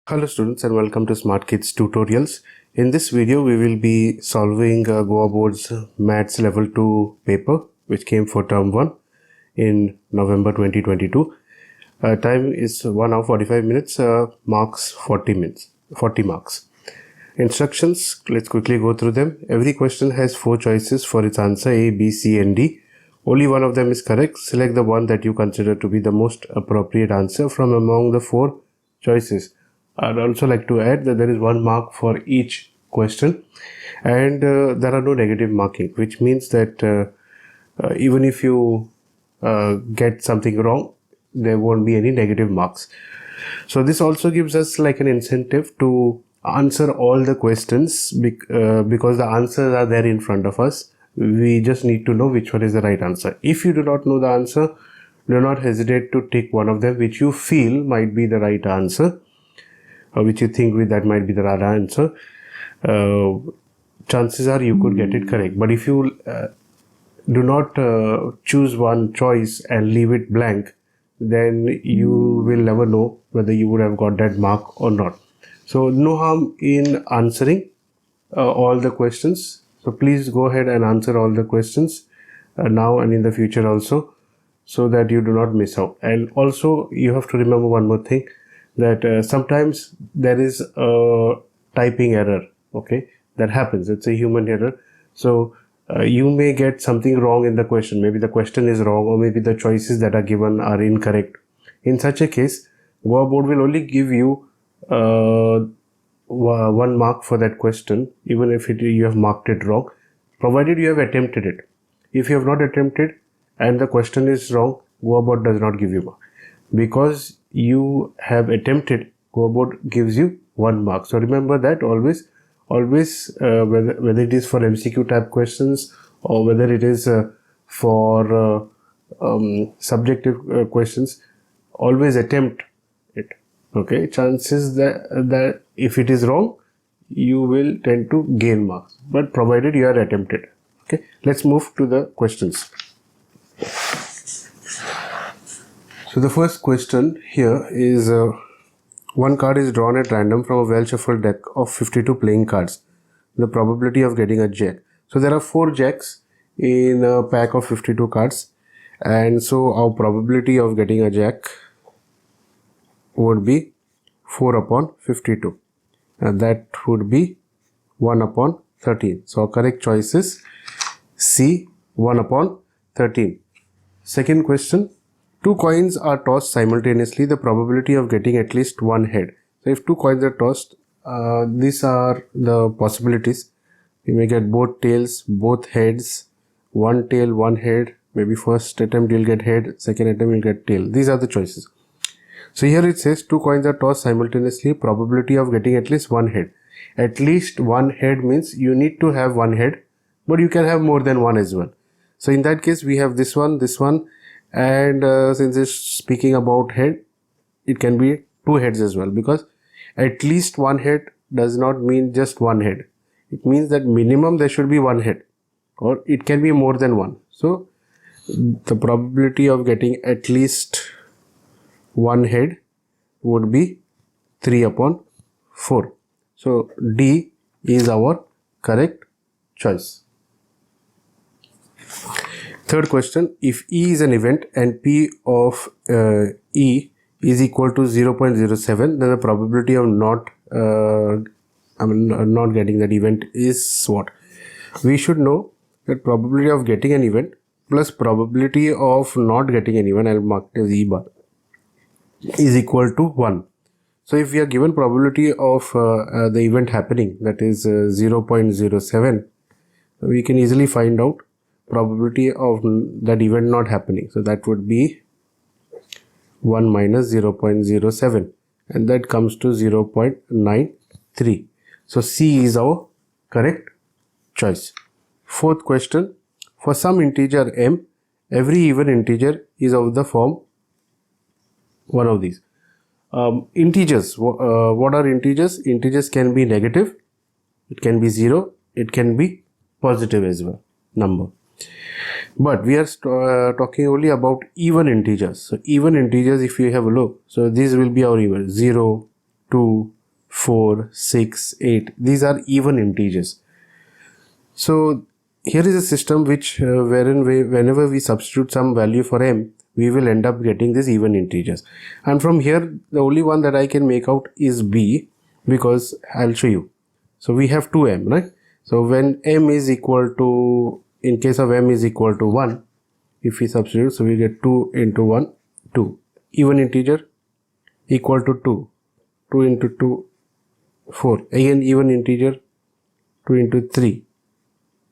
Hello students and welcome to SmartKidz tutorials. In this video we will be solving Goa Board's Maths Level 2 paper which came for term 1 in November 2022. Time is 1 hour 45 minutes, marks 40 marks. Instructions, let's quickly go through them. Every question has 4 choices for its answer A, B, C and D. Only one of them is correct. Select the one that you consider to be the most appropriate answer from among the 4 choices. I'd also like to add that there is 1 mark for each question and there are no negative marking, which means that even if you get something wrong, there won't be any negative marks. So this also gives us like an incentive to answer all the questions because the answers are there in front of us. We just need to know which one is the right answer. If you do not know the answer, do not hesitate to tick one of them which you feel might be the right answer, or which you think that might be the right answer. Chances are you could get it correct. But if you do not choose one choice and leave it blank, then you will never know whether you would have got that mark or not. So no harm in answering all the questions. So please go ahead and answer all the questions now and in the future also, so that you do not miss out. And also you have to remember one more thing, that sometimes there is a typing error, okay, that happens. It's a human error. So you may get something wrong in the question. Maybe the question is wrong, or maybe the choices that are given are incorrect. In such a case, Goa Board will only give you 1 mark for that question, even if you have marked it wrong, provided you have attempted it. If you have not attempted and the question is wrong, Goa Board does not give you mark. Because you have attempted, Goa Board gives you 1 mark. So remember that always whether it is for MCQ type questions or whether it is for subjective questions, always attempt it. Okay, chances that if it is wrong, you will tend to gain marks, but provided you are attempted. Okay, let's move to the questions. So the first question here is one card is drawn at random from a well shuffled deck of 52 playing cards. The probability of getting a jack. So there are 4 jacks in a pack of 52 cards, and so our probability of getting a jack would be 4 upon 52, and that would be 1 upon 13. So our correct choice is C, 1 upon 13. Second question. 2 coins are tossed simultaneously. The probability of getting at least 1 head. So if 2 coins are tossed, these are the possibilities. You may get both tails, both heads, 1 tail, 1 head. Maybe first attempt you'll get head, second attempt you'll get tail. These are the choices. So here it says 2 coins are tossed simultaneously. Probability of getting at least 1 head. At least 1 head means you need to have 1 head, but you can have more than 1 as well. So in that case we have this one, and since it's speaking about head, it can be 2 heads as well, because at least 1 head does not mean just 1 head. It means that minimum there should be 1 head, or it can be more than 1. So the probability of getting at least 1 head would be 3 upon 4. So D is our correct choice. Third question, if E is an event and P of E is equal to 0.07, then the probability of not getting that event is what? We should know that probability of getting an event plus probability of not getting an event, I'll mark it as E bar, is equal to 1. So if we are given probability of the event happening, that is 0.07, we can easily find out probability of that event not happening. So that would be 1 minus 0.07, and that comes to 0.93. So C is our correct choice. Fourth question, for some integer m, every even integer is of the form one of these. Integers, what are integers? Integers can be negative, it can be 0, it can be positive as well, number. But we are talking only about even integers. So even integers, if you have a look, so these will be our even 0, 2, 4, 6, 8. These are even integers. So here is a system which wherein whenever we substitute some value for m, we will end up getting these even integers. And from here, the only one that I can make out is b, because I'll show you. So we have 2m, right? So when m is equal to, in case of m is equal to 1, if we substitute, so we get 2 into 1, 2. Even integer equal to 2. 2 into 2, 4. Again even integer, 2 into 3.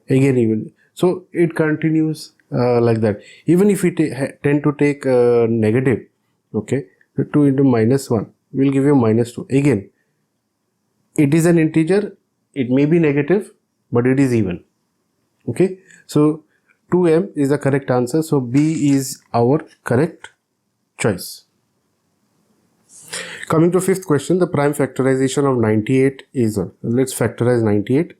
Again even. So it continues like that. Even if we tend to take negative, okay, so 2 into minus 1 will give you minus 2. Again, it is an integer, it may be negative, but it is even. Okay, so 2m is the correct answer. So B is our correct choice. Coming to fifth question, the prime factorization of 98 is 1. Let's factorize 98.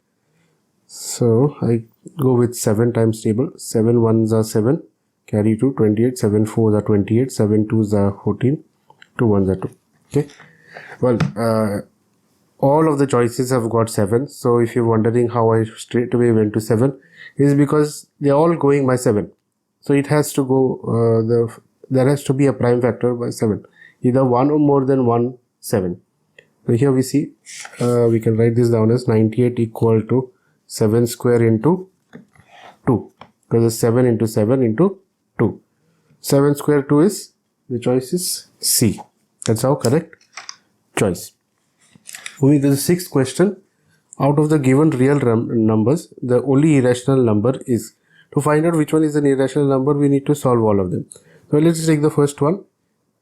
So I go with 7 times table. 7 ones are 7, carry 2, 28, 7 fours are 28, 7 twos are 14, 2 ones are 2. Okay, well, all of the choices have got 7. So if you're wondering how I straight away went to 7, is because they're all going by 7. So it has to go, there has to be a prime factor by 7. Either 1 or more than 1, 7. So here we see, we can write this down as 98 equal to 7 square into 2. Because it's 7 into 7 into 2. 7 square 2 is, the choice is C. That's our correct choice. Moving to the sixth question. Out of the given real numbers, the only irrational number is. To find out which one is an irrational number, we need to solve all of them. So let's take the first one.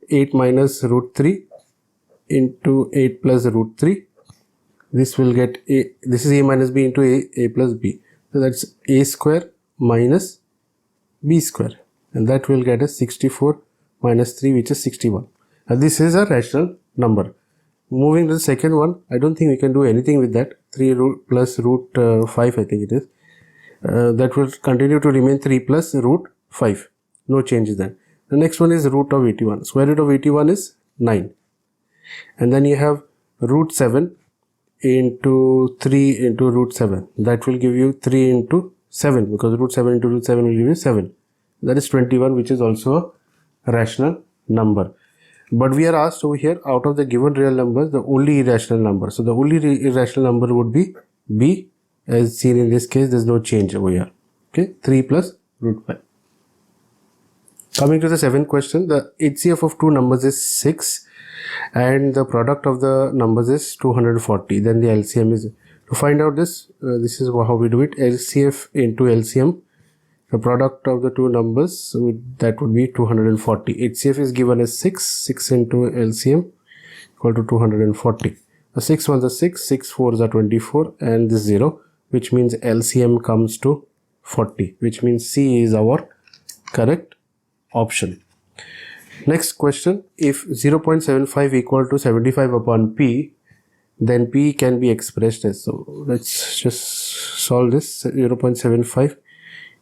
8 minus root 3 into 8 plus root 3. This will get a, this is a minus b into a plus b. So that's a square minus b square. And that will get us 64 minus 3, which is 61. Now this is a rational number. Moving to the second one, I don't think we can do anything with that. 3 root plus root 5, I think it is. That will continue to remain 3 plus root 5. No changes there. The next one is root of 81. Square root of 81 is 9. And then you have root 7 into 3 into root 7. That will give you 3 into 7, because root 7 into root 7 will give you 7. That is 21, which is also a rational number. But we are asked over here, out of the given real numbers, the only irrational number. So the only irrational number would be B, as seen in this case. There's no change over here. Okay, 3 plus root 5. Coming to the seventh question, the HCF of two numbers is 6 and the product of the numbers is 240. Then the LCM is, to find out this, this is how we do it. LCF into LCM, the product of the two numbers, so that would be 240. HCF is given as 6 into LCM equal to 240. The 6 ones are 6, 6 fours are 24, and this 0, which means LCM comes to 40, which means C is our correct option. Next question, if 0.75 equal to 75 upon P, then P can be expressed as, so let's just solve this. 0.75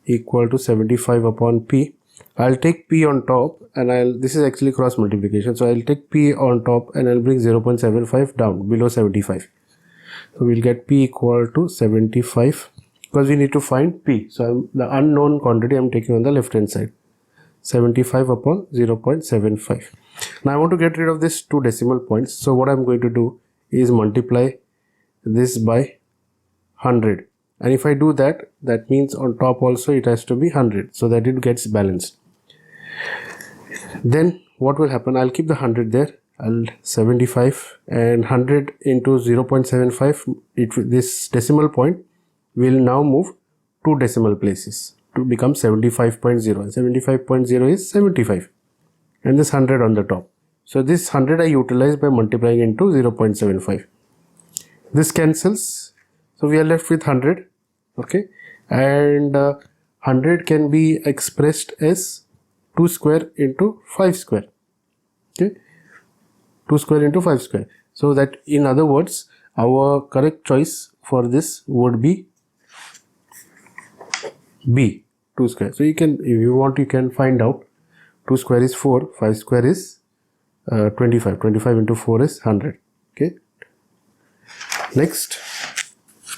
equal to 75 upon P. I'll take P on top and this is actually cross multiplication. So I'll take P on top and I'll bring 0.75 down below 75. So we'll get P equal to 75 because we need to find P. So the unknown quantity I'm taking on the left hand side. 75 upon 0.75. Now I want to get rid of this 2 decimal points. So what I'm going to do is multiply this by 100. And if I do that, that means on top also it has to be 100 so that it gets balanced. Then what will happen? I'll keep the 100 there. I'll 75 and 100 into 0.75. This decimal point will now move 2 decimal places to become 75.0. 75.0 is 75 and this 100 on the top. So this 100 I utilize by multiplying into 0.75. This cancels. So we are left with 100. Okay, and 100 can be expressed as 2 square into 5 square. Okay, 2 square into 5 square. So that, in other words, our correct choice for this would be B, 2 square. So you can, if you want, you can find out. 2 square is 4, 5 square is 25. 25 into 4 is 100. Okay, Next,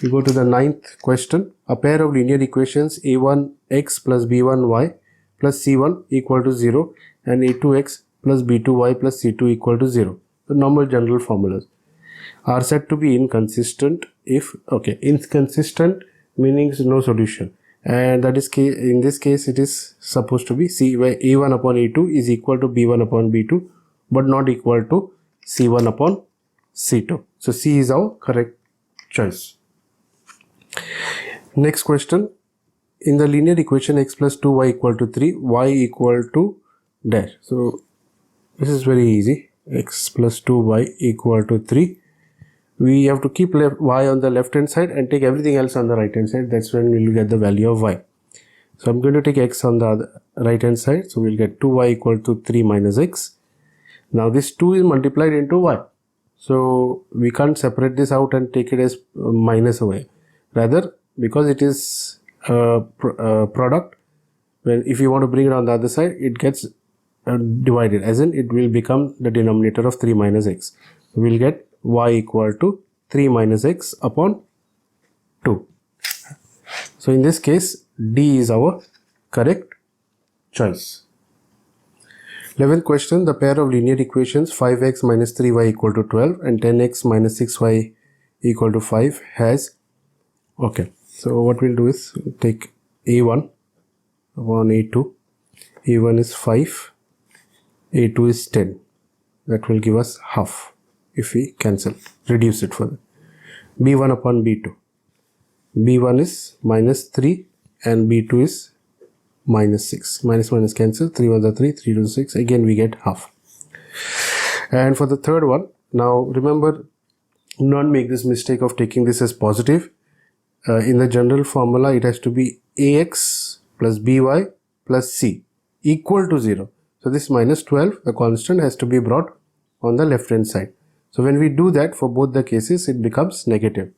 we go to the 9th question. A pair of linear equations a1x plus b1y plus c1 equal to 0 and a2x plus b2y plus c2 equal to 0. The normal general formulas are said to be inconsistent if, inconsistent meaning no solution, and that is in this case it is supposed to be a1 upon a2 is equal to b1 upon b2 but not equal to c1 upon c2. So C is our correct choice. Next question. In the linear equation x plus 2y equal to 3, y equal to dash. So this is very easy. X plus 2y equal to 3. We have to keep y on the left hand side and take everything else on the right hand side. That's when we will get the value of y. So I'm going to take x on the right hand side. So we'll get 2y equal to 3 minus x. Now this 2 is multiplied into y. So we can't separate this out and take it as minus away. Rather, because it is a product, when if you want to bring it on the other side, it gets divided, as in it will become the denominator of 3 minus x. We will get y equal to 3 minus x upon 2. So in this case, D is our correct choice. 11th question. The pair of linear equations 5x minus 3y equal to 12 and 10x minus 6y equal to 5 has, so what we'll do is take a1 upon a2. a1 is 5, a2 is 10. That will give us half if we cancel, reduce it further. b1 upon b2. b1 is minus 3 and b2 is minus 6. Minus cancel. 3 1s are 3, 3 2 is 6. Again we get half. And for the third one, now remember, not make this mistake of taking this as positive. In the general formula, it has to be ax plus by plus c equal to 0. So this minus 12, the constant, has to be brought on the left hand side. So when we do that for both the cases, it becomes negative.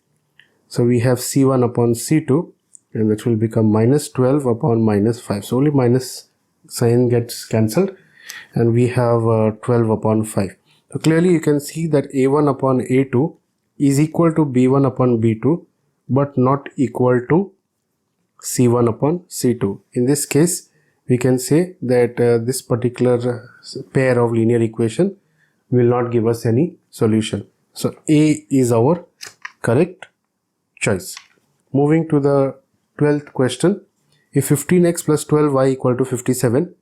So we have c1 upon c2, and which will become minus 12 upon minus 5. So only minus sign gets cancelled, and we have 12 upon 5. So clearly you can see that a1 upon a2 is equal to b1 upon b2, but not equal to c1 upon c2. In this case, we can say that this particular pair of linear equation will not give us any solution. So A is our correct choice. Moving to the 12th question. If 15x plus 12y equal to 57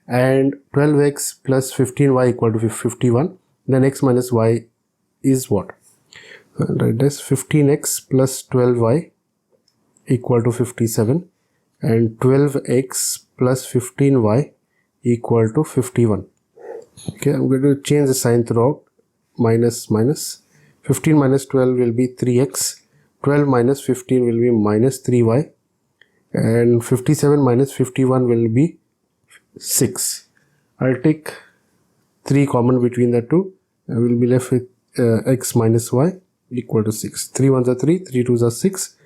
and 12x plus 15y equal to 51, then x minus y is what? Write this 15x plus 12y equal to 57 and 12x plus 15y equal to 51. Okay, I'm going to change the sign throughout. Minus. 15 minus 12 will be 3x. 12 minus 15 will be minus 3y. And 57 minus 51 will be 6. I'll take 3 common between the two. I will be left with x minus y equal to 6. 3 1s are 3, 3 2s are 6.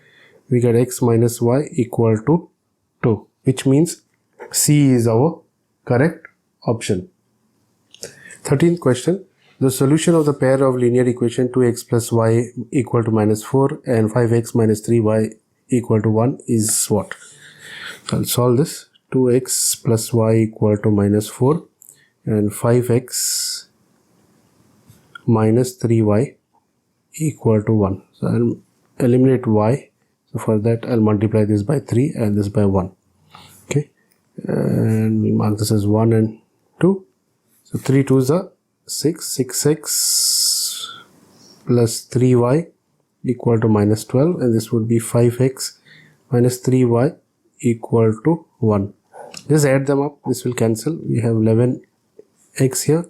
We get x minus y equal to 2, which means C is our correct option. 13th question. The solution of the pair of linear equation 2x plus y equal to minus 4 and 5x minus 3y equal to 1 is what? I'll solve this. 2x plus y equal to minus 4 and 5x minus 3y equal to 1. So I'll eliminate y. So for that I'll multiply this by 3 and this by 1. Okay, and we mark this as 1 and 2. So 3 2s are 6. 6x plus 3y equal to minus 12, and this would be 5x minus 3y equal to 1. Just add them up. This will cancel. We have 11x here.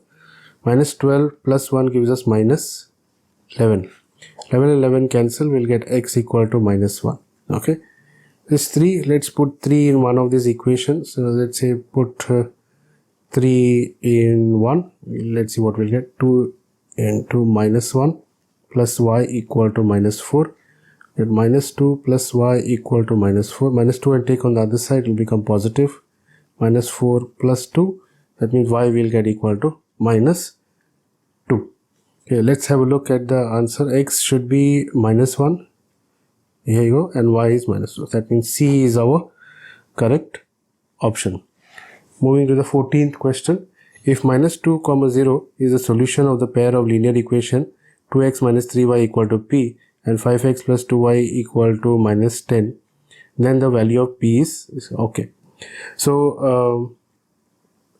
Minus 12 plus 1 gives us minus 11. 11 and 11 cancel. We'll get x equal to minus 1. Okay. This 3, let's put 3 in one of these equations. So let's say put 3 in 1. Let's see what we'll get. 2 into minus 1 plus y equal to minus 4. Get minus 2 plus y equal to minus 4. Minus 2 and take on the other side will become positive. Minus 4 plus 2. That means y will get equal to minus 2. Okay, let's have a look at the answer. X should be -1. Here you go, and y is -2. That means C is our correct option. Moving to the 14th question. If -2, 0 is the solution of the pair of linear equation 2x minus 3y equal to p and 5x plus 2y equal to -10, then the value of p is okay. So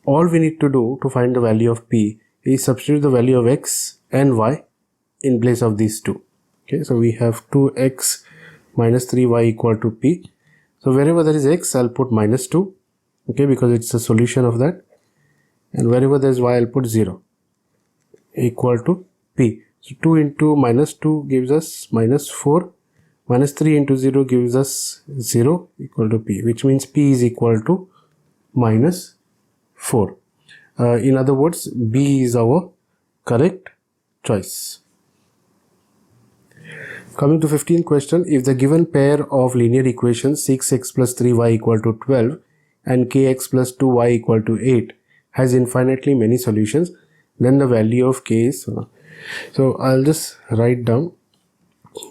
all we need to do to find the value of p is substitute the value of x and y in place of these two. Okay, so we have 2x minus 3y equal to p. So wherever there is x, I'll put -2, okay, because it's a solution of that, and wherever there is y, I'll put 0 equal to p. So 2 into -2 gives us -4, -3 into 0 gives us 0 equal to p, which means p is equal to -4. In other words, B is our correct choice. Coming to 15th question, if the given pair of linear equations 6x plus 3y equal to 12 and kx plus 2y equal to 8 has infinitely many solutions, then the value of k is... So I'll just write down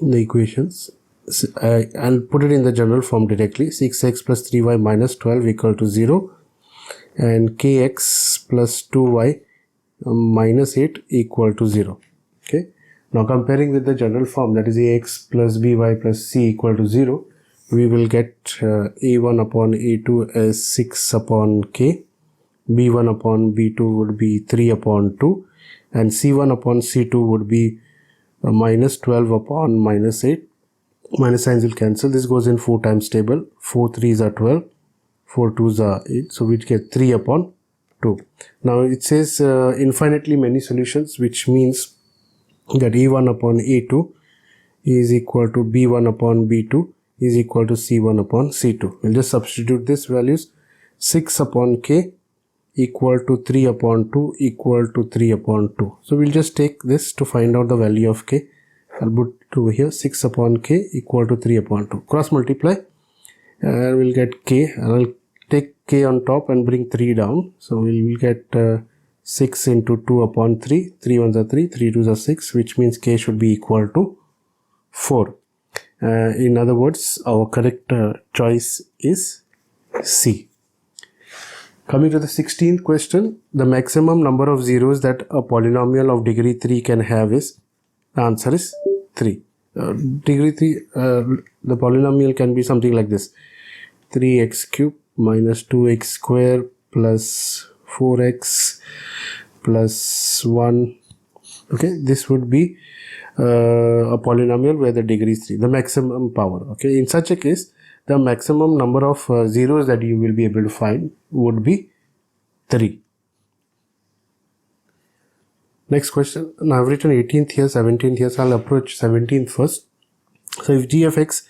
the equations and put it in the general form directly. 6x plus 3y minus 12 equal to 0 and kx plus 2y minus 8 equal to 0. Okay. Now comparing with the general form, that is ax plus by plus c equal to 0, we will get a1 upon a2 as 6 upon k, b1 upon b2 would be 3 upon 2, and c1 upon c2 would be minus 12 upon minus 8. Minus signs will cancel. This goes in 4 times table. 4 3s are 12, 4 2s are 8, so we get 3 upon 2. Now it says infinitely many solutions, which means that a1 upon a2 is equal to b1 upon b2 is equal to c1 upon c2. We'll just substitute these values. 6 upon k equal to 3 upon 2 equal to 3 upon 2. So we'll just take this to find out the value of k. I'll put it over here. 6 upon k equal to 3 upon 2. Cross multiply and we'll get k, and I'll take k on top and bring 3 down. So we'll get 6 into 2 upon 3. 3 1s are 3, 3 2s are 6, which means k should be equal to 4. In other words, our correct choice is C. Coming to the 16th question, the maximum number of zeros that a polynomial of degree 3 can have is, the answer is 3. Degree 3, the polynomial can be something like this: 3x cubed minus 2x square plus 4x plus 1. Okay, this would be a polynomial where the degree is 3, the maximum power. Okay, in such a case, the maximum number of zeros that you will be able to find would be 3. Next question. Now I've written 18th here, 17th here, so I'll approach 17th first. So if g of x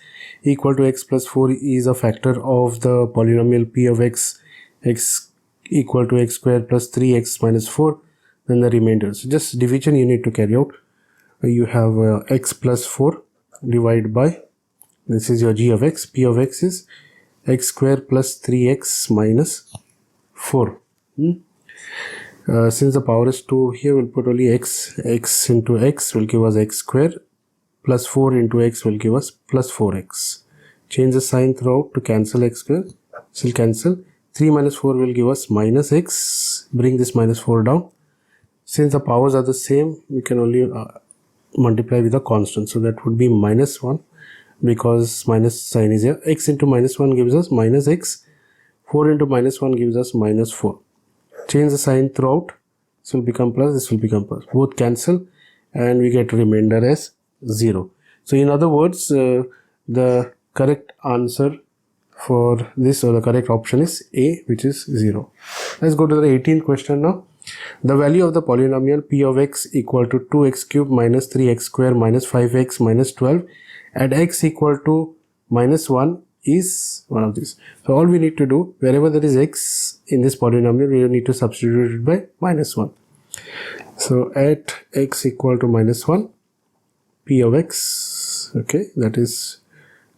equal to x plus 4 is a factor of the polynomial p of x, x equal to x square plus 3x minus 4, then the remainder. So just division you need to carry out. You have x plus 4 divided by, this is your g of x, p of x is x square plus 3x minus 4. Since the power is 2 here, we'll put only x. X into x will give us x square, plus 4 into x will give us plus 4x. Change the sign throughout to cancel x square. This will cancel. 3 minus 4 will give us minus x. Bring this minus 4 down. Since the powers are the same, we can only multiply with a constant. So that would be minus 1, because minus sign is here. X into minus 1 gives us minus x. 4 into minus 1 gives us minus 4. Change the sign throughout. This will become plus, this will become plus. Both cancel and we get remainder as 0. So in other words, the correct answer for this, or the correct option, is A, which is 0. Let's go to the 18th question now. The value of the polynomial p of x equal to 2x cubed minus 3x square minus 5x minus 12 at x equal to minus 1 is one of these. So all we need to do, wherever there is x in this polynomial, we need to substitute it by minus 1. So at x equal to minus 1, p of x, okay, that is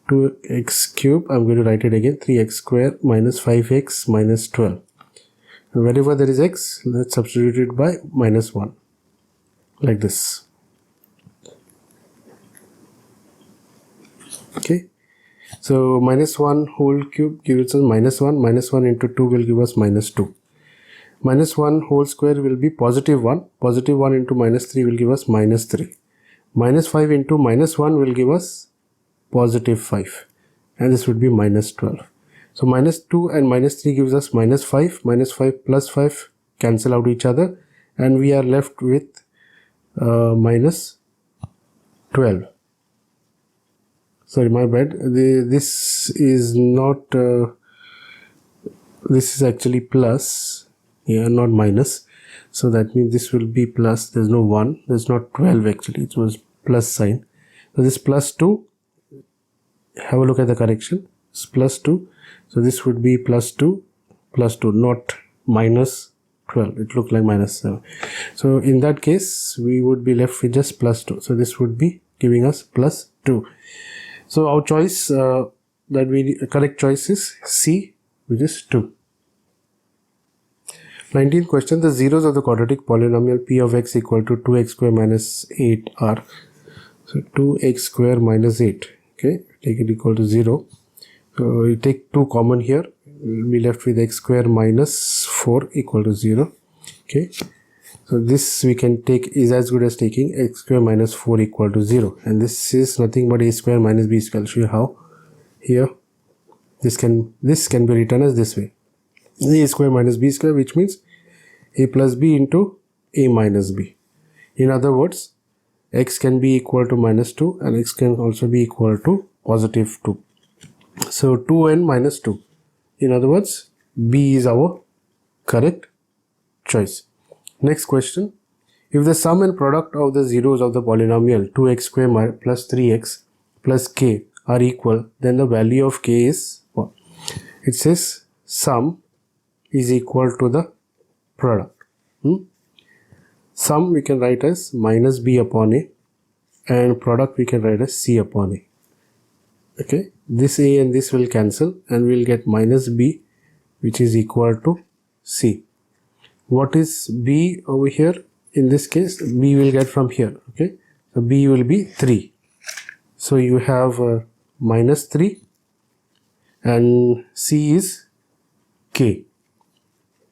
2x cubed, I'm going to write it again, 3x square minus 5x minus 12. And wherever there is x, let's substitute it by minus 1. like this. Okay, so minus 1 whole cube gives us minus 1. Minus 1 into 2 will give us minus 2. Minus 1 whole square will be positive 1. Positive 1 into minus 3 will give us minus 3. Minus 5 into minus 1 will give us positive 5. And this would be minus 12. So minus 2 and minus 3 gives us minus 5. Minus 5 plus 5 cancel out each other. And we are left with minus 12. Sorry, my bad. This is not, this is actually plus, yeah, not minus. So that means this will be plus. There's no 1. There's not 12 actually. It was plus sign. So this plus 2, have a look at the correction. It's plus 2. So this would be plus 2, not minus 12. It looked like minus 7. So in that case, we would be left with just plus 2. So this would be giving us plus 2. So our choice, correct choice is C, which is 2. 19th question, the zeros of the quadratic polynomial p of x equal to 2x square minus 8 are. So 2x square minus 8, okay, take it equal to 0. So we take 2 common here, we'll be left with x square minus 4 equal to 0, okay. So this we can take is as good as taking x square minus 4 equal to 0. And this is nothing but a square minus b square. I'll show you how. Here, this can be written as this way. A square minus b square, which means a plus b into a minus b. In other words, x can be equal to minus 2 and x can also be equal to positive 2. So 2n minus 2. In other words, b is our correct choice. Next question. If the sum and product of the zeros of the polynomial 2x square plus 3x plus k are equal, then the value of k is what? It says sum is equal to the product. Sum we can write as minus b upon a, and product we can write as c upon a. Okay, this a and this will cancel and we'll get minus b, which is equal to c. What is b over here? In this case, b will get from here. Okay, so b will be 3. So you have minus 3 and c is k.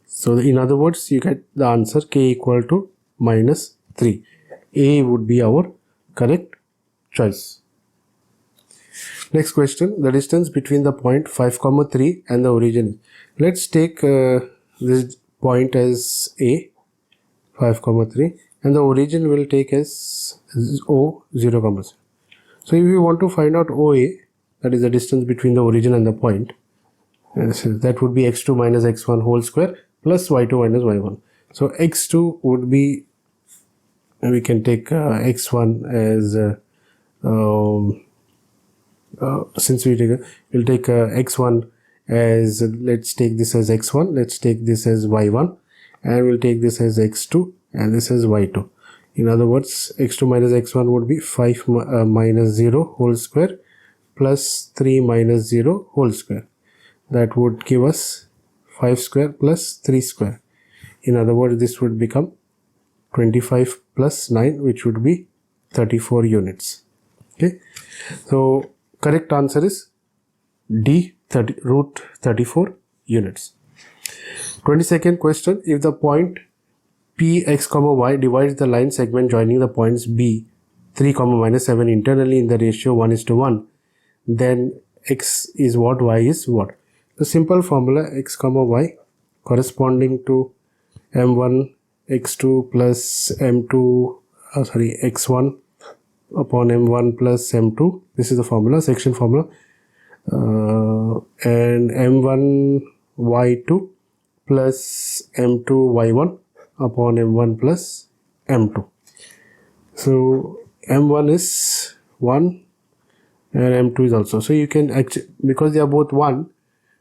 So in other words, you get the answer k equal to minus 3. A would be our correct choice. Next question, the distance between the point 5, 3 and the origin. Let's take this point as A, 5, 3, and the origin will take as O, 0, 0. So if you want to find out OA, that is the distance between the origin and the point, that would be x2 minus x1 whole square plus y2 minus y1. So x2 would be, we can take x1 as since we'll take x1 as, let's take this as x1, let's take this as y1, and we'll take this as x2 and this is y2. In other words, x2 minus x1 would be 5 minus 0 whole square plus 3 minus 0 whole square. That would give us 5 square plus 3 square. In other words, this would become 25 plus 9, which would be 34 units. Okay, so correct answer is D, root 34 units. 22nd question, if the point Px, y divides the line segment joining the points B, 3, minus 7 internally in the ratio 1:1, then x is what, y is what? The simple formula x, y corresponding to m1 x2 plus m2, x1 upon m1 plus m2. This is the formula, section formula. And m1 y2 plus m2 y1 upon m1 plus m2. So m1 is 1 and m2 is also. So you can actually, because they are both 1,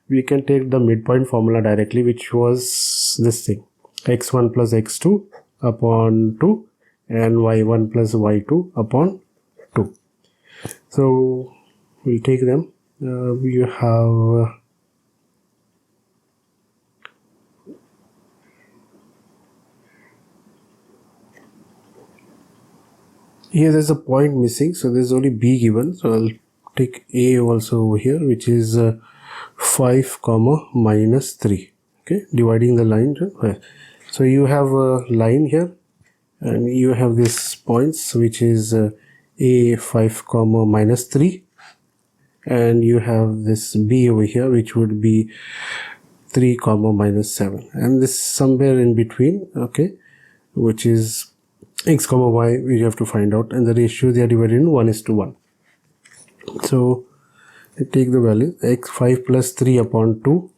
we can take the midpoint formula directly, which was this thing, x1 plus x2 upon 2 and y1 plus y2 upon 2. So we'll take them. We have here there's a point missing, so there's only b given, so I'll take a also over here, which is 5 comma minus 3. Okay, dividing the line. So you have a line here and you have this points, which is a 5 comma minus 3, and you have this b over here, which would be 3 comma minus 7, and this somewhere in between, okay, which is x comma y we have to find out, and the ratio they are divided in 1:1. So I take the value x 5 plus 3 upon 2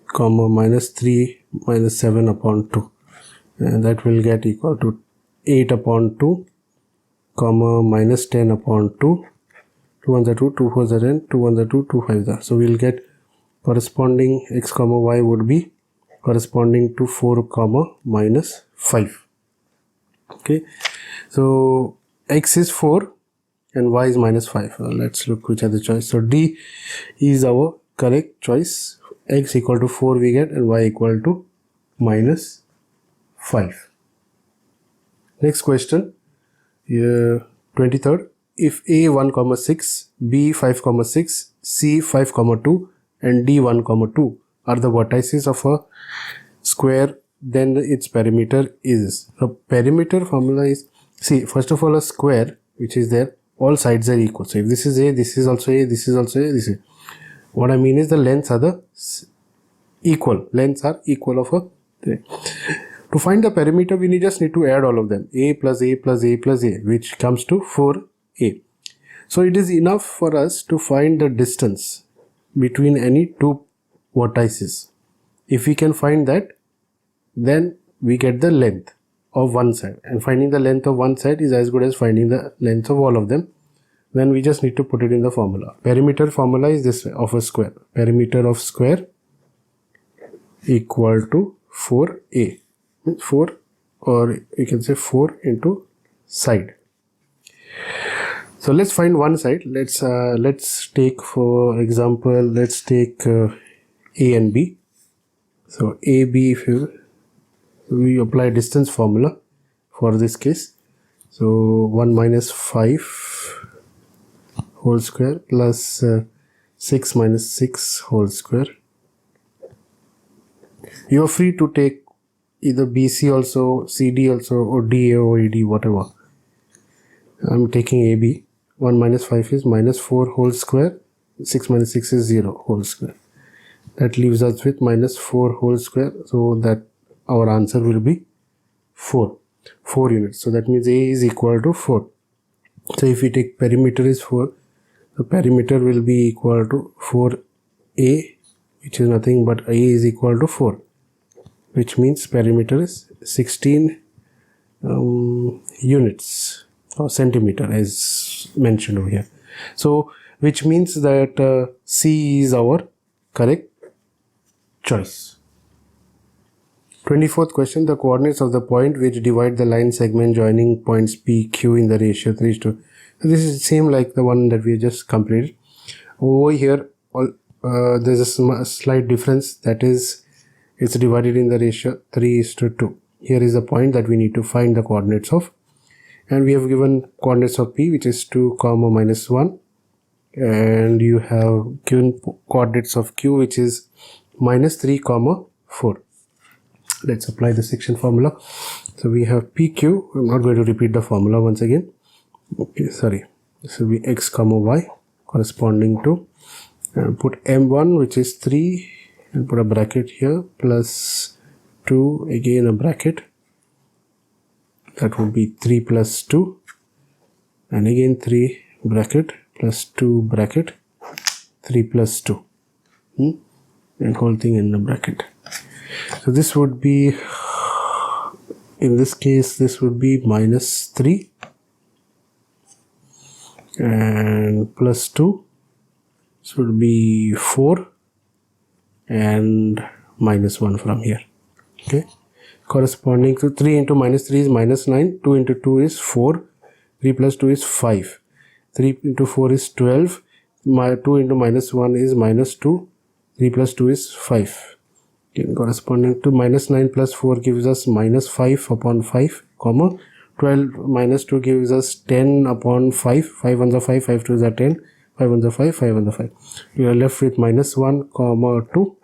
comma minus 3 minus 7 upon 2, and that will get equal to 8 upon 2 comma minus 10 upon 2, 2 1s are 2, 2 4s are 10, 2 1s are 2, 2 5s are. So we will get corresponding x comma y would be corresponding to 4 comma minus 5. Okay, so x is 4 and y is minus 5. Let's look which are the choice. So D is our correct choice. X equal to 4 we get, and y equal to minus 5. Next question, 23rd. If A 1,6, B 5,6, C 5,2 and D 1,2 are the vertices of a square, then its perimeter is. The perimeter formula is, see, first of all, a square which is there, all sides are equal. So if this is A, this is also A, this is also A, this is. What I mean is the lengths are the equal. Lengths are equal of a. To find the perimeter, we just need to add all of them. A plus A plus A plus A, which comes to 4A. So it is enough for us to find the distance between any two vertices. If we can find that, then we get the length of one side, and finding the length of one side is as good as finding the length of all of them. Then we just need to put it in the formula. Perimeter formula is this way of a square. Perimeter of square equal to 4A. 4, or you can say 4 into side. So let's find one side. Let's take, for example, let's take A and B. So AB, if we apply distance formula for this case. So 1 minus 5 whole square plus 6 minus 6 whole square. You are free to take either BC also, CD also, or DA or ED, whatever. I'm taking AB. 1 minus 5 is minus 4 whole square. 6 minus 6 is 0 whole square. That leaves us with minus 4 whole square. So that our answer will be 4 units. So that means A is equal to 4. So if we take perimeter is 4, the perimeter will be equal to 4A, which is nothing but A is equal to 4, which means perimeter is 16 units or centimeter as mentioned over here. So which means that C is our correct choice. 24th question, the coordinates of the point which divide the line segment joining points P, Q in the ratio 3:2. So this is same like the one that we just completed. Over here, there's a slight difference, that is, it's divided in the ratio 3:2. Here is the point that we need to find the coordinates of, and we have given coordinates of P, which is 2 comma minus 1, and you have given coordinates of Q, which is minus 3 comma 4. Let's apply the section formula. So we have PQ. I'm not going to repeat the formula once again. Okay, sorry. This will be x comma y corresponding to, put M1, which is 3, and put a bracket here, plus 2, again a bracket. That would be 3 plus 2, and again 3 bracket plus 2 bracket, 3 plus 2, and whole thing in the bracket. So this would be, in this case, this would be minus 3 and plus 2. This would be 4 and minus 1 from here. Okay, corresponding to 3 into minus 3 is minus 9, 2 into 2 is 4, 3 plus 2 is 5, 3 into 4 is 12, 2 into minus 1 is minus 2, 3 plus 2 is 5. Okay, corresponding to minus 9 plus 4 gives us minus 5 upon 5, comma 12 minus 2 gives us 10 upon 5. 5 ones are 5, 5 2s are 10, 5 ones are 5, 5 ones are 5. We are left with minus 1 comma 2.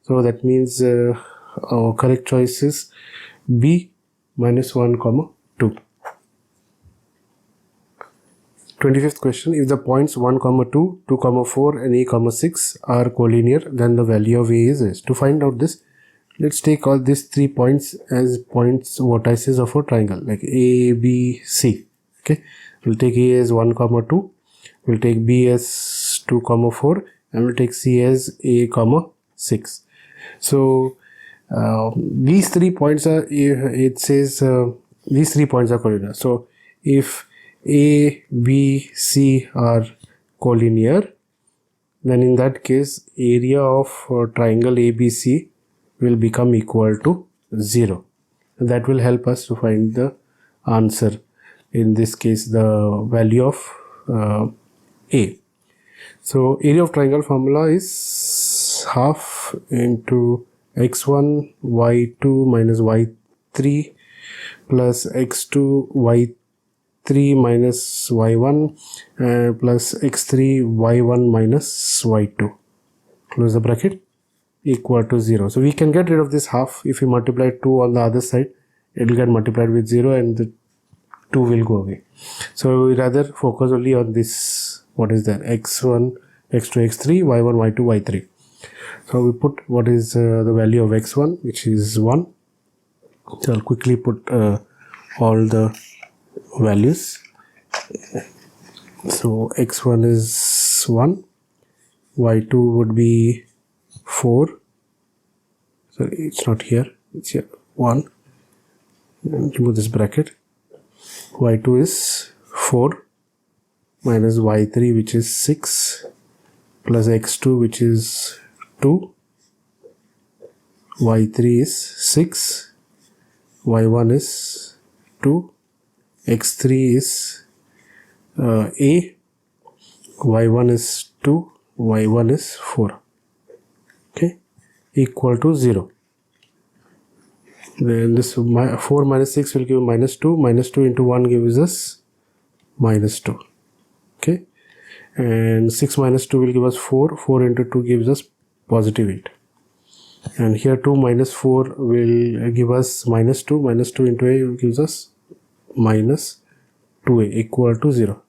So that means our correct choice is B, minus 1 comma 2. 25th question. If the points 1 comma 2, 2 comma 4 and a comma 6 are collinear, then the value of a is S. To find out this, let's take all these 3 points as points vertices of a triangle, like A, B, C. Okay, we'll take A as 1 comma 2, we'll take B as 2 comma 4, and we'll take C as A comma 6. So these 3 points are, it says these 3 points are collinear. So if A, B, C are collinear, then in that case area of triangle ABC will become equal to 0. That will help us to find the answer, in this case the value of A. So area of triangle formula is half into x1 y2 minus y3 plus x2 y3 minus y1 plus x3 y1 minus y2, close the bracket, equal to 0. So we can get rid of this half. If we multiply 2 on the other side, it will get multiplied with 0 and the 2 will go away. So we rather focus only on this, what is there, x1, x2, x3, y1, y2, y3. So we put what is the value of x1, which is 1. So I'll quickly put all the values. So x1 is 1, y2 would be 4, sorry, it's not here, it's here, 1, remove this bracket, y2 is 4 minus y3 which is 6 plus x2 which is 2, y3 is 6, y1 is 2, x3 is a, y1 is 2, y1 is 4. Okay, equal to 0. Then this 4 minus 6 will give minus 2. Minus 2 into 1 gives us minus 2. Okay, and 6 minus 2 will give us 4. 4 into 2 gives us positive 8. And here 2 minus 4 will give us minus 2. Minus 2 into a gives us minus 2a, equal to 0.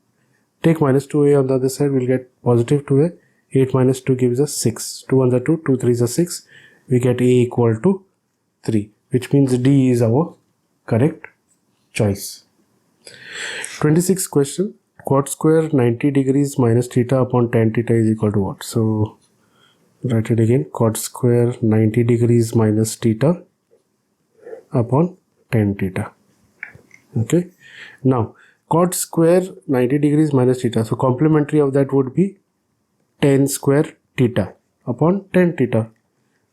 Take minus 2a on the other side, we'll get positive 2a. 8 minus 2 gives us 6. 2 1s are 2, 2 3s are 6. We get a equal to 3, which means D is our correct choice. 26th question. Cot square 90 degrees minus theta upon tan theta is equal to what? So write it again. Cot square 90 degrees minus theta upon tan theta. Okay. Now cot square 90 degrees minus theta. So complementary of that would be tan square theta upon tan theta.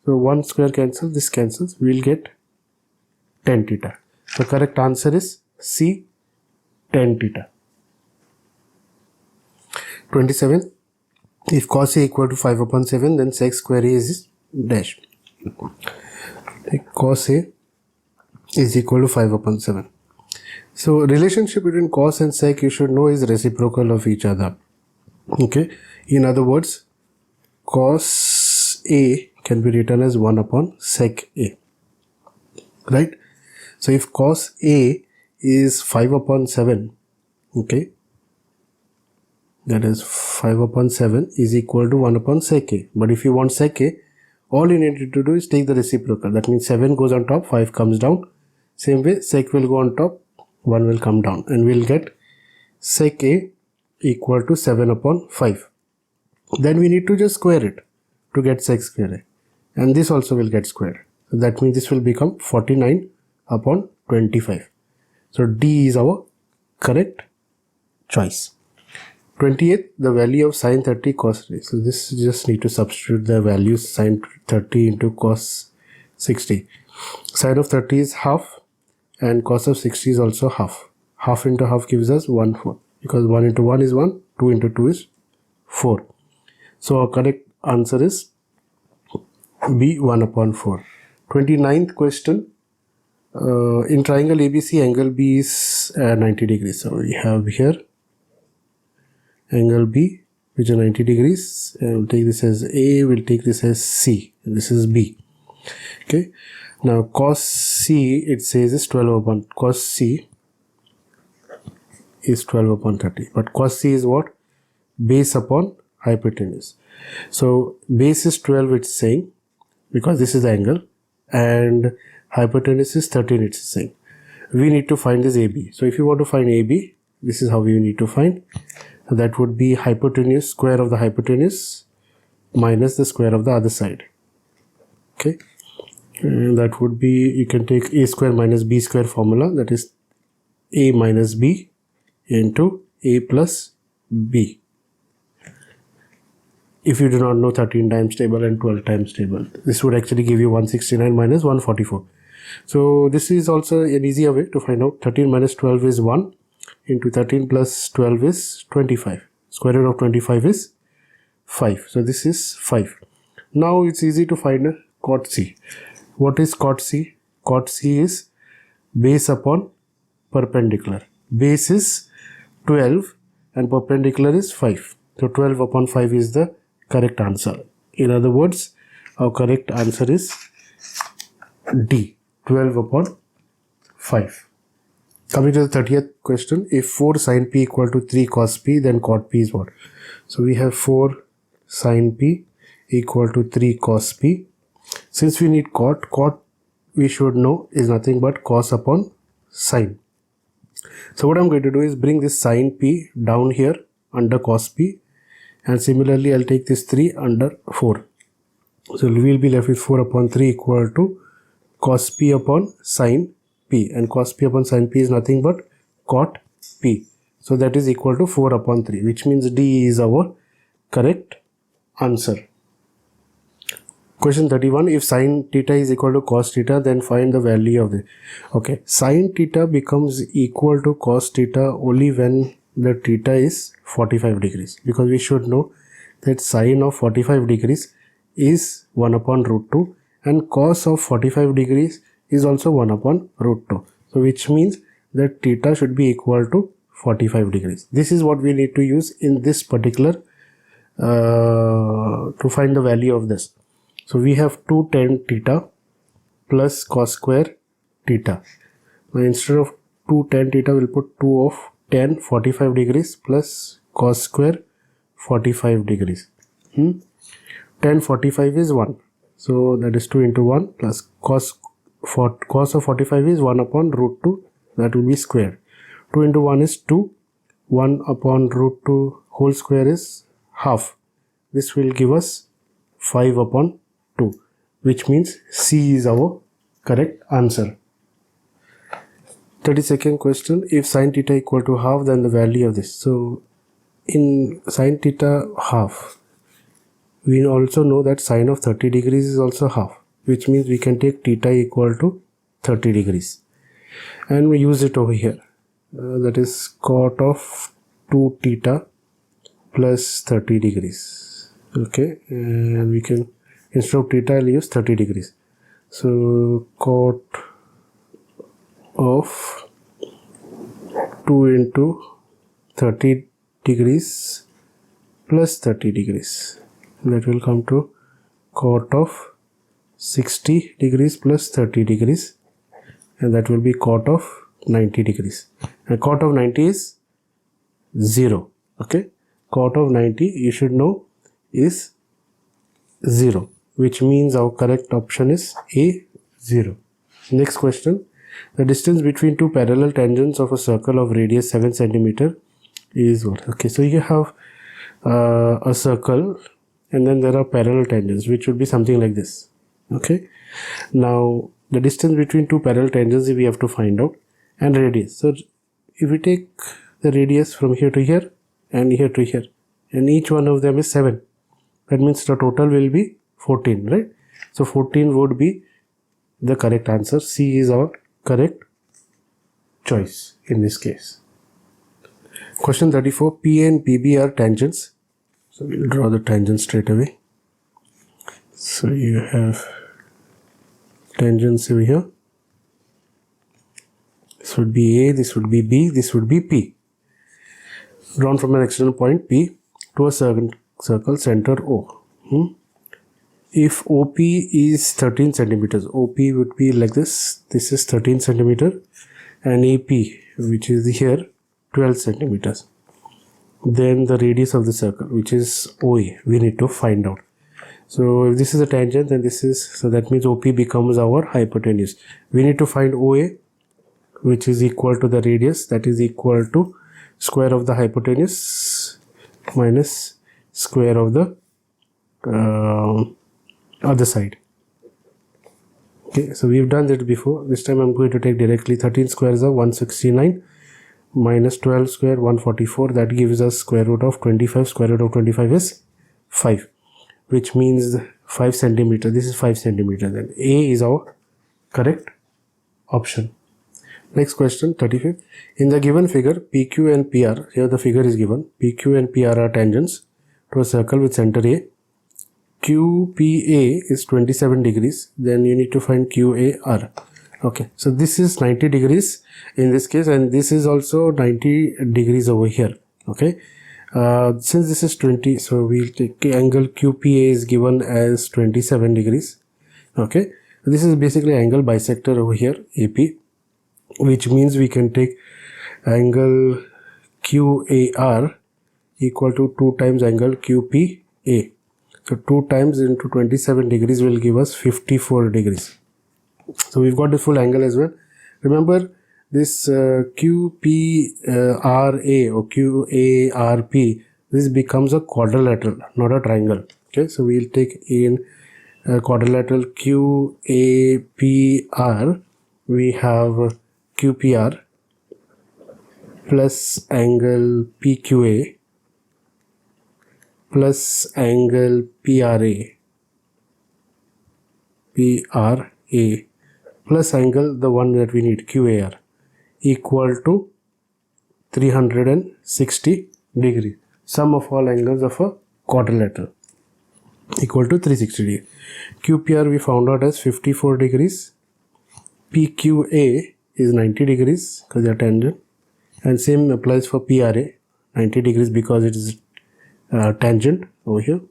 So 1 square cancels, this cancels, we will get tan theta. The correct answer is C, tan theta. 27. If cos A equal to 5 upon 7, then sec square A is dash. Cos A is equal to 5 upon 7. So relationship between cos and sec you should know is reciprocal of each other. Okay. In other words, cos A can be written as 1 upon sec A. Right. So if cos A is 5 upon 7, okay, that is 5 upon 7 is equal to 1 upon sec A. But if you want sec A, all you need to do is take the reciprocal. That means 7 goes on top, 5 comes down. Same way, sec will go on top, 1 will come down. And we'll get sec A equal to 7 upon 5. Then we need to just square it to get sec square A. And this also will get squared. So that means this will become 49 upon 25. So D is our correct choice. 28th, the value of sin 30 cos 30. So this just need to substitute the values sin 30 into cos 60. Sin of 30 is half and cos of 60 is also half. Half into half gives us 1/4 because 1 into 1 is 1, 2 into 2 is 4. So our correct answer is B, 1 upon 4. 29th question. in triangle ABC, angle B is 90 degrees. So we have here angle B, which is 90 degrees. We'll take this as A, we'll take this as C, and this is B. Okay. Now cos C, it says is 12 upon, cos C is 12 upon 30. But cos C is what? Base upon hypotenuse. So base is 12, it's saying, because this is the angle, and hypotenuse is 13, it's saying. We need to find this AB. So if you want to find AB, this is how we need to find. That would be hypotenuse, square of the hypotenuse minus the square of the other side. Okay. And that would be, you can take A square minus B square formula, that is A minus B into A plus B. If you do not know 13 times table and 12 times table, this would actually give you 169 minus 144. So this is also an easier way to find out. 13 minus 12 is 1 into 13 plus 12 is 25. Square root of 25 is 5. So this is 5. Now it's easy to find a cot C. What is cot C? Cot C is base upon perpendicular. Base is 12 and perpendicular is 5. So 12 upon 5 is the correct answer. In other words, our correct answer is D, 12 upon 5. Coming to the 30th question, if 4 sin P equal to 3 cos P, then cot P is what? So we have 4 sin P equal to 3 cos P. Since we need cot we should know is nothing but cos upon sin. So what I'm going to do is bring this sin P down here under cos P, and similarly I'll take this 3 under 4. So we will be left with 4 upon 3 equal to cos P upon sin P, and cos P upon sin P is nothing but cot P. So that is equal to 4 upon 3, which means D is our correct answer. Question 31, if sin theta is equal to cos theta, then find the value of the... Okay, sin theta becomes equal to cos theta only when the theta is 45 degrees, because we should know that sin of 45 degrees is 1 upon root 2 and cos of 45 degrees is also 1 upon root 2. So which means that theta should be equal to 45 degrees. This is what we need to use in this particular to find the value of this. So we have 2 tan theta plus cos square theta. Now instead of 2 tan theta, we'll put 2 of tan 45 degrees plus cos square 45 degrees. Tan 45 is 1. So that is 2 into 1 plus cos of 45 is 1 upon root 2. That will be square. 2 into 1 is 2. 1 upon root 2 whole square is half. This will give us 5 upon 2, which means C is our correct answer. 32nd question, if sin theta equal to half, then the value of this. So in sin theta half, we also know that sin of 30 degrees is also half, which means we can take theta equal to 30 degrees and we use it over here. That is cot of 2 theta plus 30 degrees. Okay, and we can, instead of theta, I'll use 30 degrees. So cot of 2 into 30 degrees plus 30 degrees. That will come to cot of 60 degrees plus 30 degrees, and that will be cot of 90 degrees. And cot of 90 is 0. Okay, cot of 90 you should know is 0, which means our correct option is A, 0. Next question, the distance between two parallel tangents of a circle of radius 7 cm is what? Okay, so you have a circle and then there are parallel tangents, which would be something like this. Okay, now the distance between two parallel tangents we have to find out, and radius. So if we take the radius from here to here and here to here, and each one of them is 7, that means the total will be 14, right? So 14 would be the correct answer. C is our correct choice in this case. Question 34, P and PB are tangents. So we'll draw the tangent straight away. So you have tangents over here. This would be A, this would be B, this would be P. Drawn from an external point P to a circle center O. If OP is 13 centimeters, OP would be like this. This is 13 centimeter, and AP, which is here, 12 centimeters. Then the radius of the circle, which is OA, we need to find out. So if this is a tangent, then this is, so that means OP becomes our hypotenuse. We need to find OA, which is equal to the radius, that is equal to square of the hypotenuse minus square of the other side. Okay, so we've done that before. This time I'm going to take directly 13 squares of 169 minus 12 square 144. That gives us square root of 25. Square root of 25 is 5, which means 5 centimeter. This is 5 centimeter. Then A is our correct option. Next question, 35. In the given figure, PQ and PR, here the figure is given. PQ and PR are tangents to a circle with center A. QPA is 27 degrees. Then you need to find QAR. Okay, so this is 90 degrees in this case, and this is also 90 degrees over here. Okay, since this is 20, so we'll take angle QPA is given as 27 degrees. Okay, this is basically angle bisector over here, AP, which means we can take angle QAR equal to 2 times angle QPA. So 2 times into 27 degrees will give us 54 degrees. So we've got the full angle as well. Remember this QPRA or QARP, this becomes a quadrilateral, not a triangle. Okay, so we'll take in quadrilateral QAPR. We have QPR plus angle PQA plus angle PRA plus angle, the one that we need, QAR, equal to 360 degrees. Sum of all angles of a quadrilateral equal to 360 degrees. QPR we found out as 54 degrees. PQA is 90 degrees because they are tangent, and same applies for PRA, 90 degrees because it is tangent over here,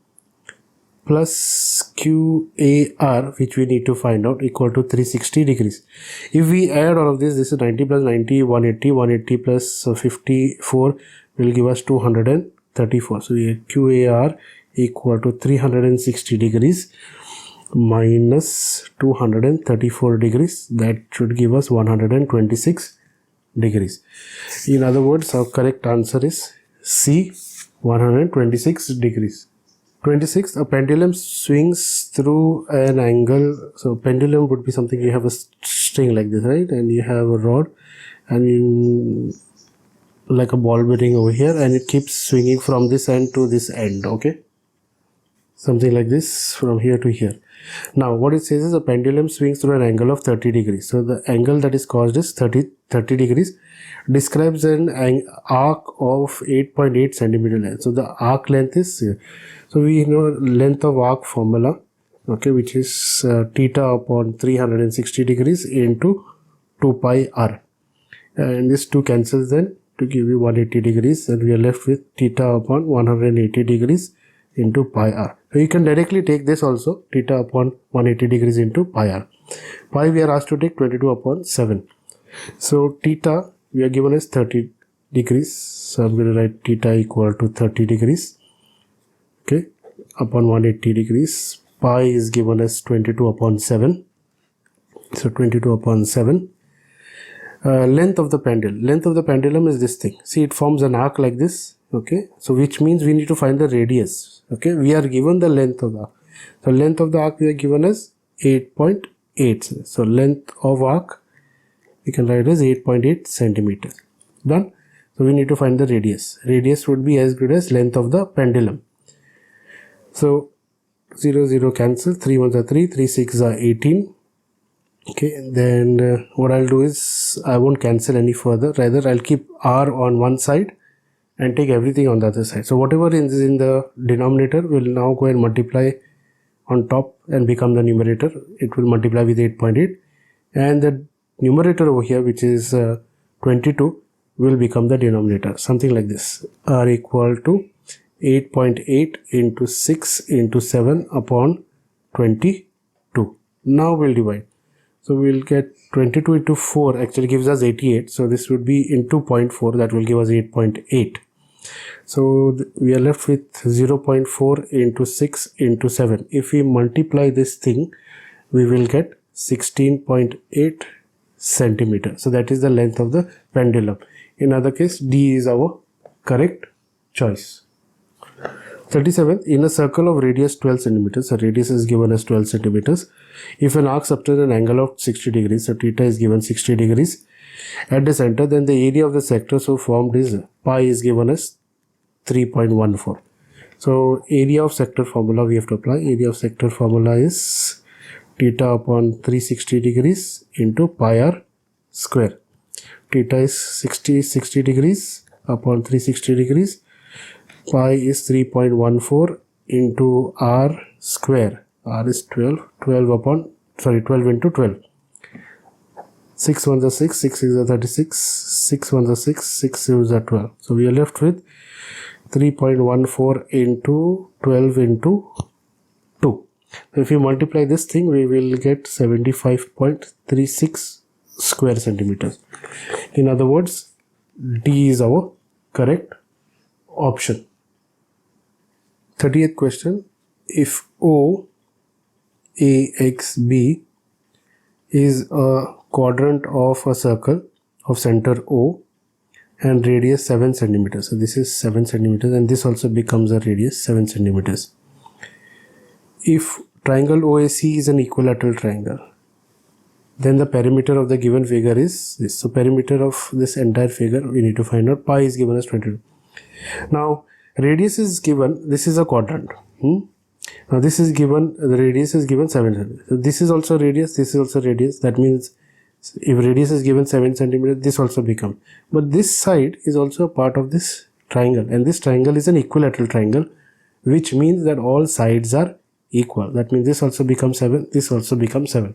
plus QAR, which we need to find out, equal to 360 degrees. If we add all of this, this is 90 plus 90, 180, 180 plus 54 will give us 234. So QAR equal to 360 degrees minus 234 degrees. That should give us 126 degrees. In other words, our correct answer is C, 126 degrees. 26, a pendulum swings through an angle. So pendulum would be something, you have a string like this, right? And you have a rod and like a ball bearing over here, and it keeps swinging from this end to this end. Okay, something like this from here to here. Now what it says is a pendulum swings through an angle of 30 degrees. So the angle that is caused is 30 degrees. Describes an arc of 8.8 centimeter length. So the arc length is here. So we know length of arc formula, okay, which is theta upon 360 degrees into 2 pi r, and this 2 cancels then to give you 180 degrees, and we are left with theta upon 180 degrees into pi r. So you can directly take this also, theta upon 180 degrees into pi r. Pi we are asked to take 22 upon 7. So theta we are given as 30 degrees. So I'm going to write theta equal to 30 degrees. Okay, upon 180 degrees. Pi is given as 22 upon 7. So 22 upon 7. Length of the pendulum. Length of the pendulum is this thing. See, it forms an arc like this. Okay, so which means we need to find the radius. Okay, we are given the length of the arc. So length of the arc we are given as 8.8. So length of arc we can write as 8.8 centimeters. Done. So we need to find the radius. Radius would be as good as length of the pendulum. So 0 0 cancel, 3 1s are 3, 3 6 are 18. Okay, and then what I'll do is I won't cancel any further, rather I'll keep r on one side and take everything on the other side. So whatever is in the denominator will now go and multiply on top and become the numerator. It will multiply with 8.8, and the numerator over here, which is 22, will become the denominator, something like this. R equal to 8.8 into 6 into 7 upon 22. Now we'll divide. So we'll get 22 into 4 actually gives us 88. So this would be into 0.4, that will give us 8.8. So we are left with 0.4 into 6 into 7. If we multiply this thing, we will get 16.8 centimeter. So that is the length of the pendulum. In other case, D is our correct choice. 37th, in a circle of radius 12 centimeters, so radius is given as 12 centimeters. If an arc subtends an angle of 60 degrees, so theta is given 60 degrees at the center, then the area of the sector so formed is pi is given as 3.14. So area of sector formula we have to apply. Area of sector formula is theta upon 360 degrees into pi r square. Theta is 60 degrees upon 360 degrees. Pi is 3.14 into r square. R is 12 into 12. 6 ones are 6, 6 is a 36, 6 ones are 6, 6 is a 12. So we are left with 3.14 into 12 into 2. So if you multiply this thing, we will get 75.36 square centimeters. In other words, D is our correct option. 30th question. If OAXB is a quadrant of a circle of center O and radius 7 centimeters. So this is 7 centimeters and this also becomes a radius 7 centimeters. If triangle OAC is an equilateral triangle, then the perimeter of the given figure is this. So perimeter of this entire figure we need to find out. Pi is given as 22. Now radius is given, this is a quadrant. Now this is given, the radius is given 7 centimeters. So this is also radius, this is also radius. That means if radius is given 7 centimeters, this also becomes. But this side is also a part of this triangle, and this triangle is an equilateral triangle, which means that all sides are equal. That means this also becomes 7, this also becomes 7.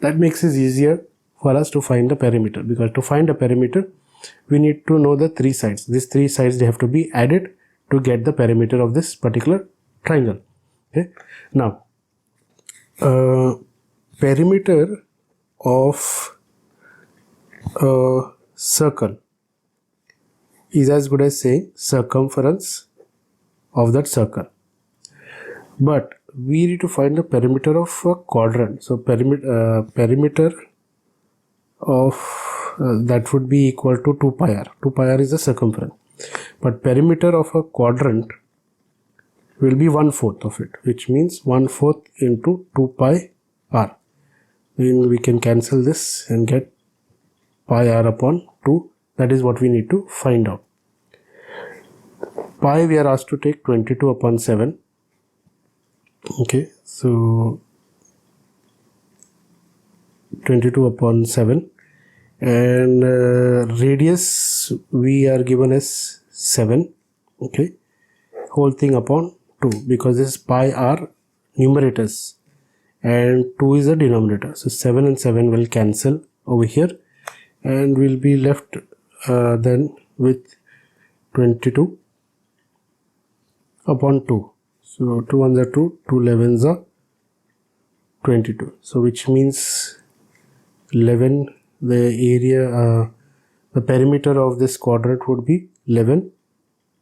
That makes it easier for us to find the perimeter, because to find a perimeter, we need to know the 3 sides. These 3 sides, they have to be added to get the perimeter of this particular triangle. Okay. Now, perimeter of a circle is as good as saying circumference of that circle. But we need to find the perimeter of a quadrant. So perimeter of that would be equal to 2 pi r. 2 pi r is the circumference. But perimeter of a quadrant will be 1/4 of it, which means 1/4 into 2 pi r. Then we can cancel this and get pi r upon 2. That is what we need to find out. Pi we are asked to take 22 upon 7. Okay, so 22 upon 7, and radius we are given as 7. Okay, whole thing upon 2, because this is pi r numerators and 2 is the denominator. So 7 and 7 will cancel over here, and we'll be left then with 22 upon 2. So 2 ones are 2, 2 11s are 22. So which means 11, the area, the perimeter of this quadrant would be 11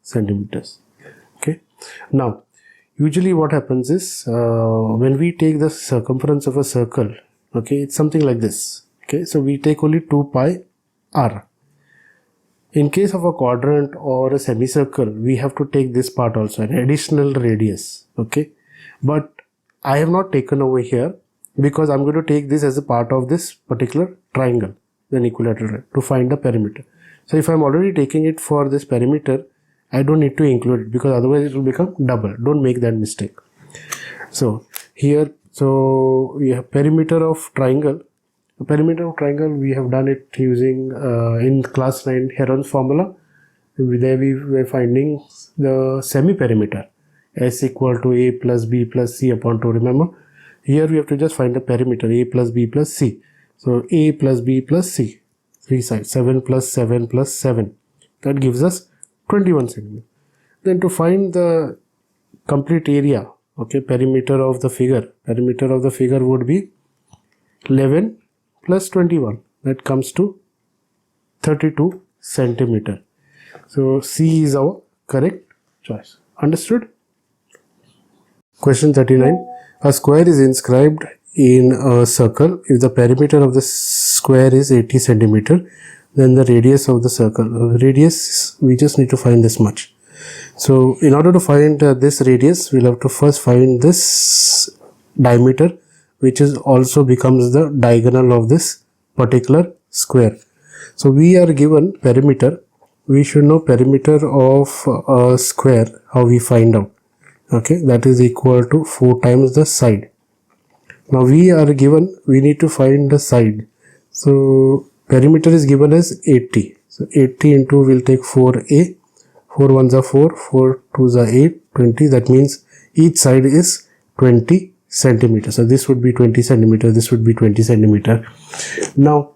centimeters. Okay. Now, usually what happens is when we take the circumference of a circle, okay, it's something like this. Okay, so we take only 2 pi r. In case of a quadrant or a semicircle, we have to take this part also, an additional radius. Okay, but I have not taken over here because I'm going to take this as a part of this particular triangle, an equilateral, to find the perimeter. So if I'm already taking it for this perimeter, I don't need to include it, because otherwise it will become double. Don't make that mistake. So here, so we have perimeter of triangle. The perimeter of triangle, we have done it using in class 9 Heron's formula. There we were finding the semi-perimeter, S equal to A plus B plus C upon 2. Remember, here we have to just find the perimeter, A plus B plus C. So A plus B plus C, 3 sides, 7 plus 7 plus 7. That gives us 21 centimeter. Then to find the complete area, okay, perimeter of the figure would be 11 plus 21. That comes to 32 centimeter. So C is our correct choice. Understood? Question 39. A square is inscribed in a circle. If the perimeter of the square is 80 centimeter, then the radius of the circle. Radius, we just need to find this much. So in order to find this radius, we'll have to first find this diameter, which is also becomes the diagonal of this particular square. So we are given perimeter. We should know perimeter of a square. How we find out? Okay, that is equal to 4 times the side. Now we are given, we need to find the side. So perimeter is given as 80. So 80 into, we'll take 4a. 4 ones are 4, 4 twos are 8, 20. That means each side is 20 centimeter. So this would be 20 centimeter, this would be 20 centimeter. Now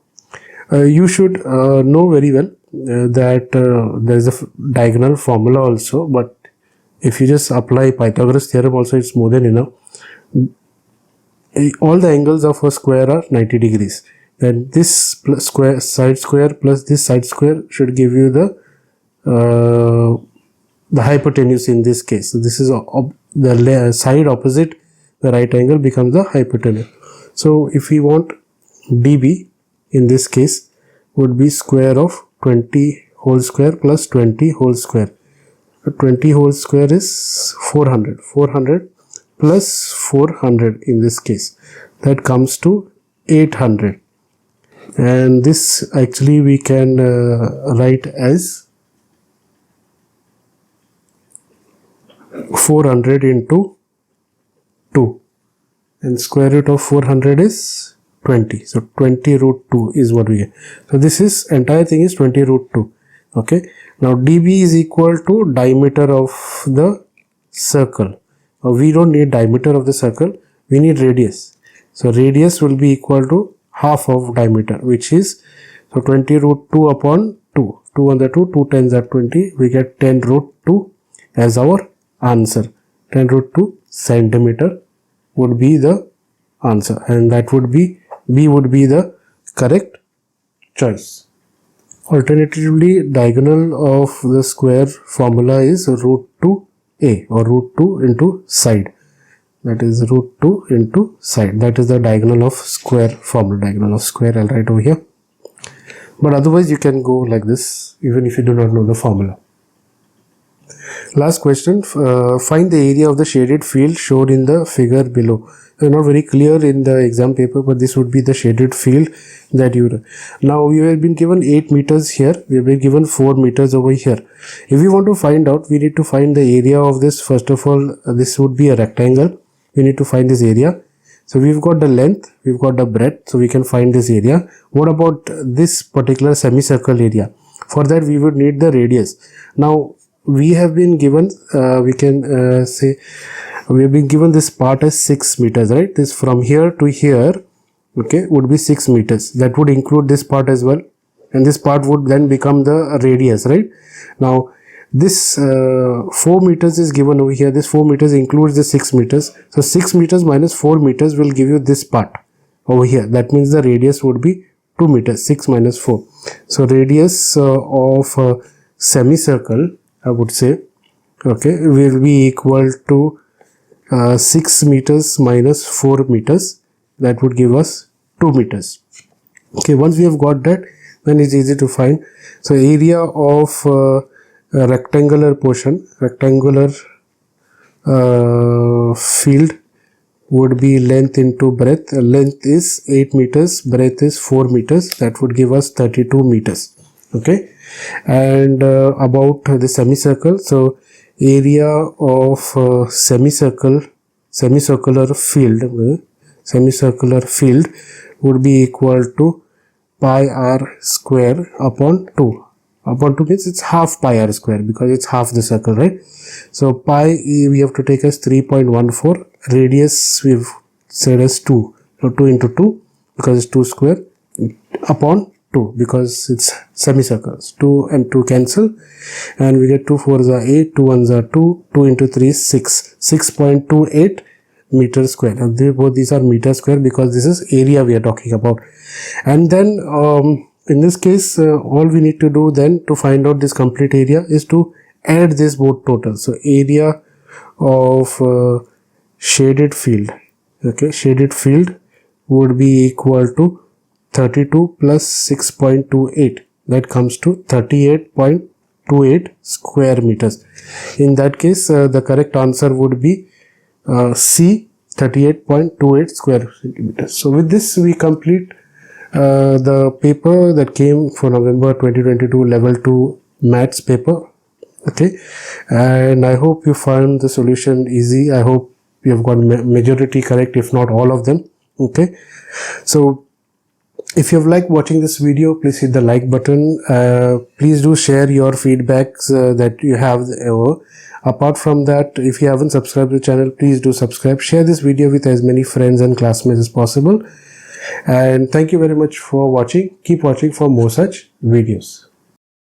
you should know very well that there is a diagonal formula also, but if you just apply Pythagoras theorem also, it's more than enough. All the angles of a square are 90 degrees. Then this plus side square plus this side square should give you the hypotenuse in this case. So this is the side opposite the right angle becomes the hypotenuse. So if we want dB, in this case would be square of 20 whole square plus 20 whole square. 20 whole square is 400. 400 plus 400 in this case. That comes to 800. And this actually we can write as 400 into 2. And square root of 400 is 20. So 20 root 2 is what we get. So this is entire thing is 20 root 2. Okay. Now dB is equal to diameter of the circle. Now we don't need diameter of the circle, we need radius. So radius will be equal to half of diameter, which is, so 20 root 2 upon 2. 2 on the 2, 2 times are 20, we get 10 root 2 as our answer. 10 root 2 centimeter would be the answer, and that would be, B would be the correct choice. Alternatively, diagonal of the square formula is root 2a or root 2 into side. That is root 2 into side. That is the diagonal of square formula. Diagonal of square I'll write over here. But otherwise you can go like this even if you do not know the formula. Last question. Find the area of the shaded field shown in the figure below. Not very clear in the exam paper, but this would be the shaded field that you. Now we have been given 8 meters here. We have been given 4 meters over here. If we want to find out, we need to find the area of this. First of all, this would be a rectangle. We need to find this area. So we've got the length, we've got the breadth, so we can find this area. What about this particular semicircle area? For that we would need the radius. Now we have been given, we can say, we have been given this part as 6 meters, right? This from here to here, okay, would be 6 meters. That would include this part as well. And this part would then become the radius, right? Now this 4 meters is given over here. This 4 meters includes the 6 meters. So 6 meters minus 4 meters will give you this part over here. That means the radius would be 2 meters. 6 minus 4. So radius of semicircle, I would say, okay, will be equal to 6 meters minus 4 meters. That would give us 2 meters. Okay, once we have got that, then it's easy to find. So area of a rectangular portion, rectangular field would be length into breadth. Length is 8 meters, breadth is 4 meters. That would give us 32 meters. Okay, and about the semicircle, so area of semicircular field would be equal to pi r square upon 2. Upon 2 means it's half pi r square because it's half the circle, right? So pi we have to take as 3.14. Radius we've said as 2. So 2 into 2 because it's 2 square. upon 2 because it's semicircles. 2 and 2 cancel and we get 2 4s are 8, 2 1s are 2, 2 into 3 is 6, 6.28 meter square, and both these are meter square because this is area we are talking about. And then in this case all we need to do then to find out this complete area is to add this both total. So area of shaded field, okay, shaded field would be equal to 32 plus 6.28, that comes to 38.28 square meters. In that case the correct answer would be C, 38.28 square centimeters. So with this we complete the paper that came for November 2022 level 2 maths paper. Okay, and I hope you found the solution easy. I hope you have got majority correct, if not all of them. Okay, so if you have liked watching this video, please hit the like button. Please do share your feedbacks that you have. Apart from that, if you haven't subscribed to the channel, please do subscribe. Share this video with as many friends and classmates as possible. And thank you very much for watching. Keep watching for more such videos.